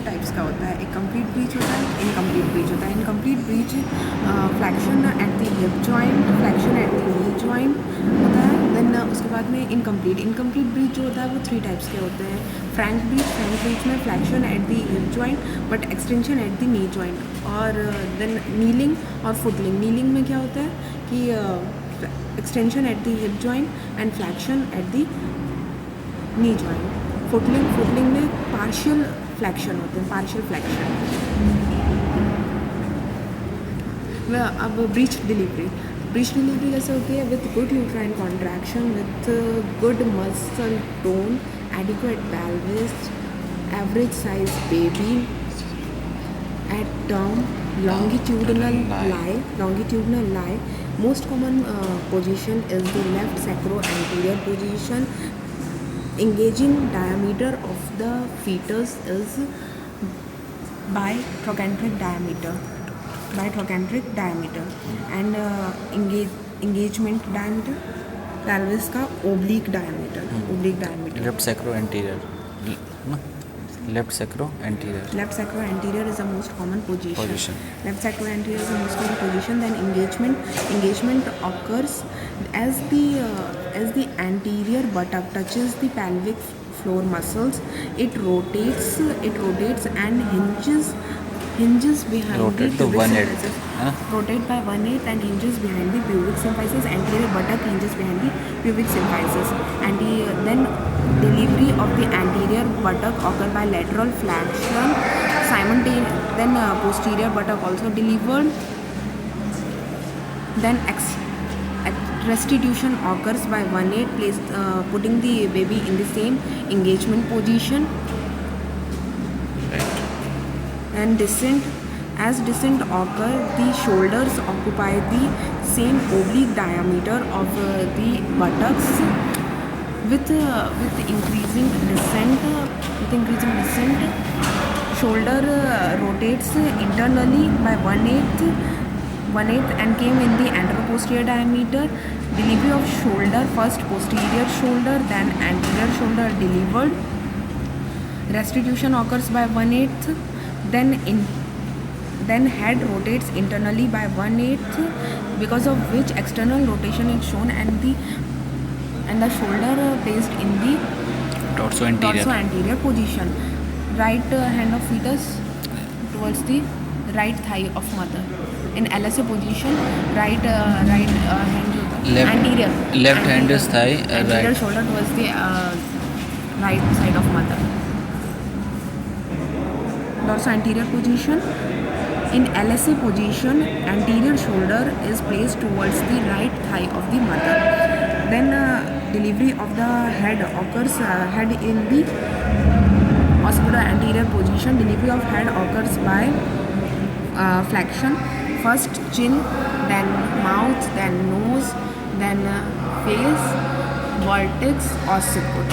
Types का होता है, एक कंप्लीट ब्रीच होता है, इनकम्प्लीट ब्रीच होता है। Incomplete breach flexion at the hip joint, flexion at the knee joint होता है। देन उसके बाद में इनकम्प्लीट ब्रीच जो होता है वो 3 टाइप्स के होते हैं। फ्रैंक ब्रीच में flexion at the hip joint but extension at the knee joint. और देन नीलिंग और फुटलिंग। नीलिंग में क्या होता है कि extension at the hip joint and flexion at the knee joint. Footling में पार्शियल फ्लैक्शन होते हैं, पार्शियल फ्लैक्शन। अब ब्रीच डिलीवरी कैसे होती है? With good uterine contraction, with good muscle tone, adequate pelvis, average size baby, at term, longitudinal lie. Most common position is the left sacro-anterior position. Engaging diameter of the fetus is by trochanteric diameter and engagement diameter, pelvis का oblique diameter. Left sacro-anterior. Left sacro-anterior is the most common position. Left sacro-anterior is the most common position. Then engagement occurs as the anterior buttock touches the pelvic floor muscles. It rotates and hinges behind the pubic symphysis. Rotate by 1/8 and hinges behind the pubic symphysis. Anterior buttock hinges behind the pubic symphysis. And then delivery of the anterior buttock occur by lateral flexion. Then posterior buttock also delivered. Then restitution occurs by 1/8, putting the baby in the same engagement position. And descent occur, the shoulders occupy the same oblique diameter of the buttocks. With increasing descent, shoulder rotates internally by 1/8 and came in the anteroposterior diameter. Delivery of shoulder, first posterior shoulder, then anterior shoulder delivered. Restitution occurs by 1/8. Then head rotates internally by 1/8, because of which external rotation is shown, and the shoulder placed in the torso anterior position. Right hand of fetus towards the right thigh of mother. In LSA position, right hand anterior. Left hand is thigh. Anterior Right shoulder towards the right side of mother. Dorso-anterior position. In LSA position, anterior shoulder is placed towards the right thigh of the mother. Then delivery of the head occurs, head in the occipital-anterior position. Delivery of head occurs by flexion. First chin, then mouth, then nose, then face, vertex, occiput.